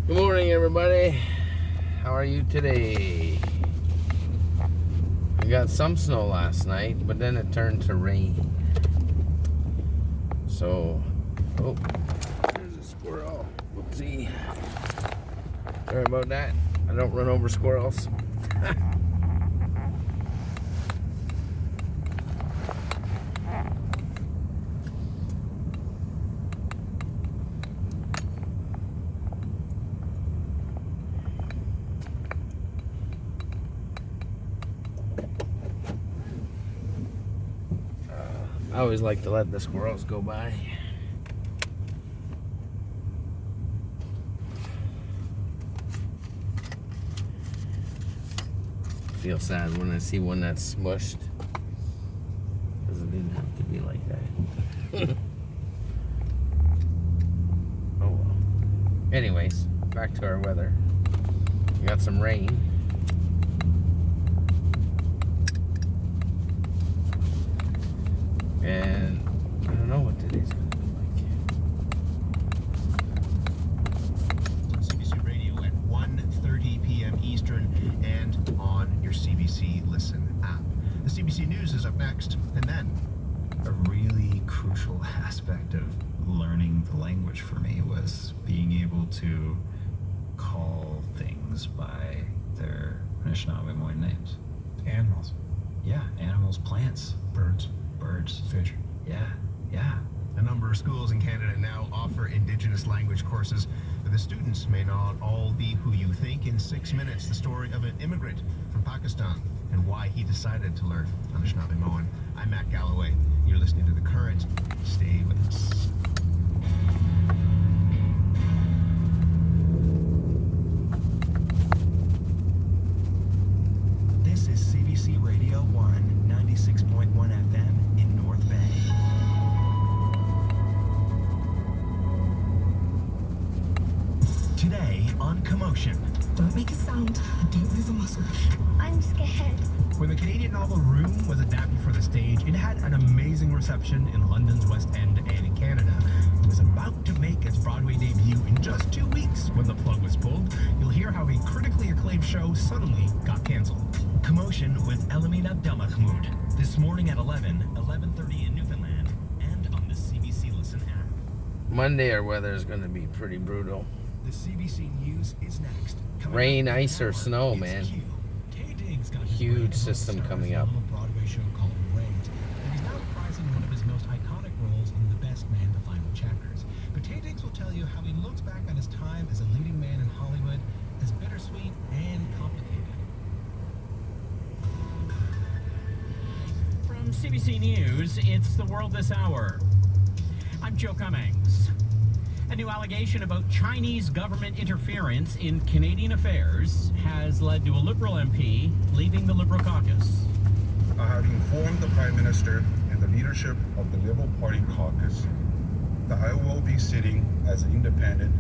Good morning, everybody. How are you today? We got some snow last night, but then it turned to rain. So, oh, there's a squirrel. Whoopsie. Sorry about that. I don't run over squirrels. I always like to let the squirrels go by. I feel sad when I see one that's smushed, because it didn't have to be like that. Oh well. Anyways, back to our weather. We got some rain. And I don't know what today's going to be like. CBC Radio at 1:30 p.m. Eastern and on your CBC Listen app. The CBC News is up next, and then a really crucial aspect of learning the language for me was being able to call things by their Anishinaabe names. Animals. Yeah, animals, plants, birds, fish. Yeah. A number of schools in Canada now offer Indigenous language courses. The students may not all be who you think. In 6 minutes, the story of an immigrant from Pakistan and why he decided to learn Anishinaabe. I'm Matt Galloway. You're listening to The Current. Stay with us. This is CBC Radio 1, 96.1 FM in Northbay. Today on Commotion. Don't make a sound. Don't move a muscle. I'm scared. When the Canadian novel Room was adapted for the stage, it had an amazing reception in London's West End and in Canada. It was about to make its Broadway debut in just 2 weeks when the plug was pulled. You'll hear how a critically acclaimed show suddenly got cancelled. Commotion with Elamine Abdelmahmoud. This morning at 11:30 in Newfoundland, and on the CBC Listen app. Monday, our weather is going to be pretty brutal. The CBC News is next. Rain, ice, or snow, man. Huge system coming up. Broadway show called Rate, and he's now reprising one of his most iconic roles in The Best Man: The Final Chapters. But Tay Diggs will tell you how he looks back on his time as a leading man in Hollywood as bittersweet and complicated. From CBC News, it's The World This Hour. I'm Joe Cummings. A new allegation about Chinese government interference in Canadian affairs has led to a Liberal MP leaving the Liberal caucus. I have informed the Prime Minister and the leadership of the Liberal Party caucus that I will be sitting as an independent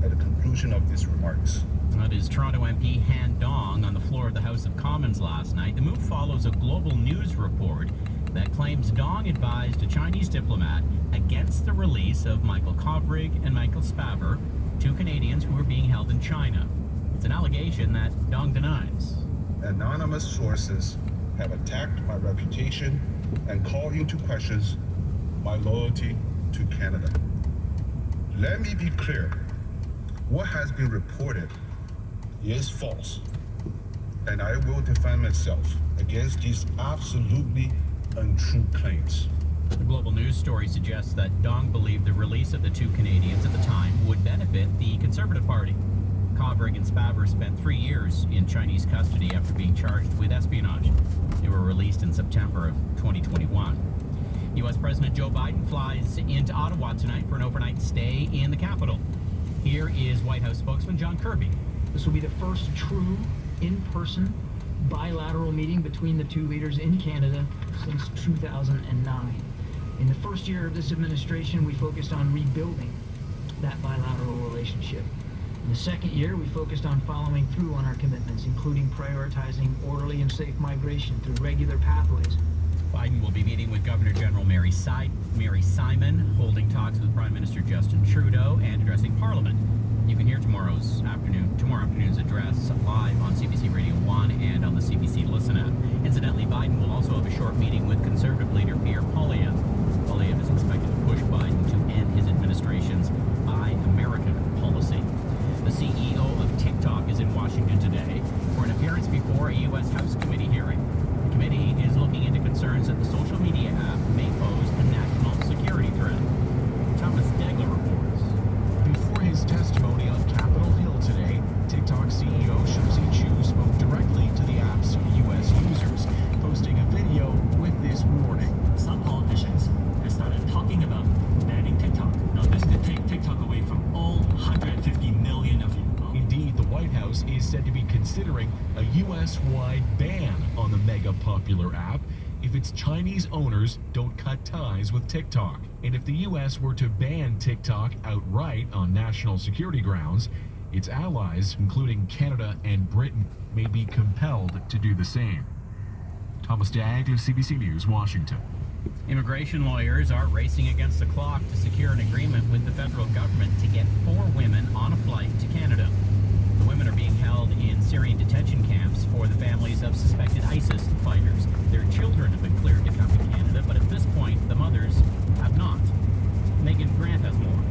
at the conclusion of these remarks. That is Toronto MP Han Dong on the floor of the House of Commons last night. The move follows a Global News report that claims Dong advised a Chinese diplomat against the release of Michael Kovrig and Michael Spavor, two Canadians who were being held in China. It's an allegation that Dong denies. Anonymous sources have attacked my reputation and called into questions my loyalty to Canada. Let me be clear. What has been reported is false, and I will defend myself against these absolutely untrue claims. The Global News story suggests that Dong believed the release of the two Canadians at the time would benefit the Conservative Party. Kovrig and Spavor spent 3 years in Chinese custody after being charged with espionage. They were released in September of 2021. U.S. President Joe Biden flies into Ottawa tonight for an overnight stay in the capital. Here is White House spokesman John Kirby. This will be the first true in-person bilateral meeting between the two leaders in Canada since 2009. In the first year of this administration, we focused on rebuilding that bilateral relationship. In the second year, we focused on following through on our commitments, including prioritizing orderly and safe migration through regular pathways. Biden will be meeting with Governor General Mary Simon, holding talks with Prime Minister Justin Trudeau, and addressing Parliament. You can hear tomorrow afternoon's address live on CBC Radio 1 and on the CBC Listen app. Incidentally, Biden will also have a short meeting with Conservative leader Pierre Poilievre. Poilievre is expected to push Biden to end his administration's Buy American policy. The CEO of TikTok is in Washington today for an appearance before a U.S. House committee hearing. The committee is looking into concerns that the social media app may pose a national security threat. Thomas Degler reports. Before his testimony on Capitol Hill today, TikTok CEO Shou-Zi Chu spoke directly to the app's U.S. users, posting a video with this warning. Some politicians have started talking about banning TikTok. Now, this could take TikTok away from all 150 million of you. Indeed, the White House is said to be considering a U.S.-wide ban on the mega-popular app if its Chinese owners don't cut ties with TikTok. And if the U.S. were to ban TikTok outright on national security grounds, its allies, including Canada and Britain, may be compelled to do the same. Thomas Dagler, CBC News, Washington. Immigration lawyers are racing against the clock to secure an agreement with the federal government to get 4 women on a flight to Canada. The women are being held in Syrian detention camps for the families of suspected ISIS fighters. Their children have been cleared to come to Canada, but at this point, the mothers have not. Megan Grant has more.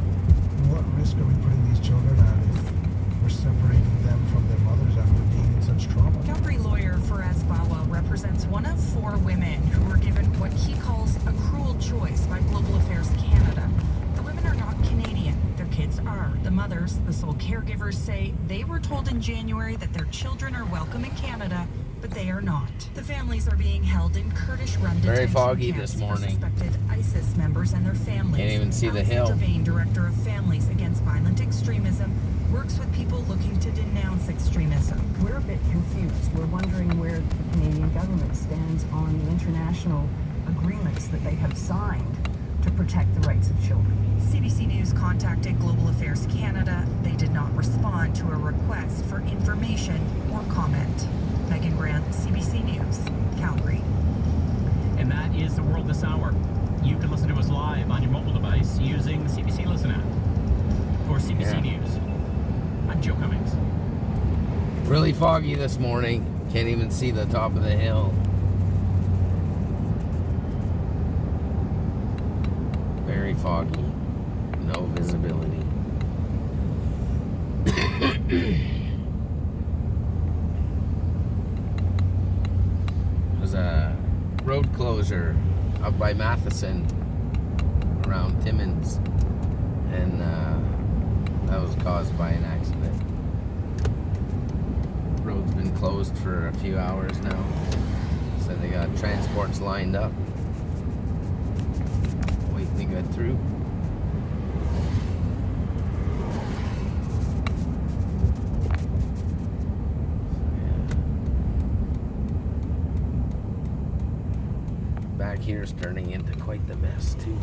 What risk are we putting these children at if we're separating them from their mothers after being in such trauma? Calgary lawyer Faraz Bawa represents one of 4 women who were given what he calls a cruel choice by Global Affairs Canada. The women are not Canadian. Their kids are. The mothers, the sole caregivers, say they were told in January that their children are welcome in Canada, but they are not. The families are being held in Kurdish-run Very detention foggy camps this for morning. suspected ISIS members and their families. Can't even see the Alexandra hill. Bain, director of Families Against Violent Extremism, works with people looking to denounce extremism. We're a bit confused. We're wondering where the Canadian government stands on the international agreements that they have signed to protect the rights of children. CBC News contacted Global Affairs Canada. They did not respond to a request for information or comment. Megan Grant, CBC News, Calgary. And that is the world this hour. You can listen to us live on your mobile device using the CBC Listen app. For CBC News, I'm Joe Cummings. Really foggy this morning. Can't even see the top of the hill. Very foggy. No visibility. There's a road closure up by Matheson around Timmins, and that was caused by an accident. Road's been closed for a few hours now, so they got transports lined up waiting to get through. Back here's turning into quite the mess too.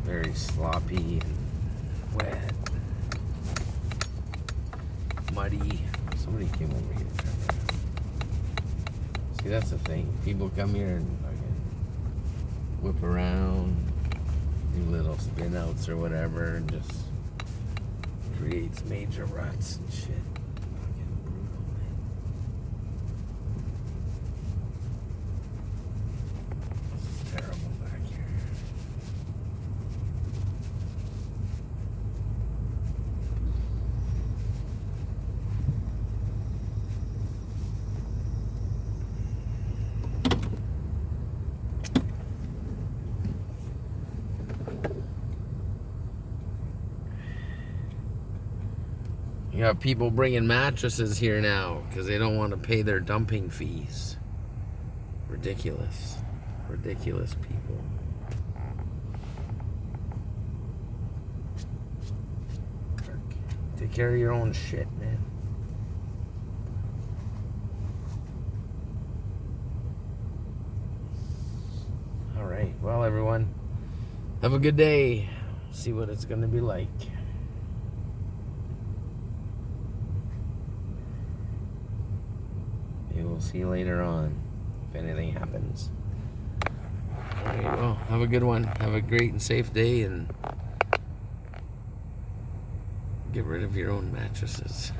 Very sloppy and wet, muddy. Somebody came over here. See, that's the thing. People come here and fucking whip around, do little spin outs or whatever, and just creates major ruts and shit. Fucking brutal, man. This is terrible back here. You got people bringing mattresses here now because they don't want to pay their dumping fees. Ridiculous. Ridiculous people. Take care of your own shit, man. Alright, well everyone, have a good day. See what it's going to be like. We'll see you later on if anything happens. There you go. Have a good one. Have a great and safe day, and get rid of your own mattresses.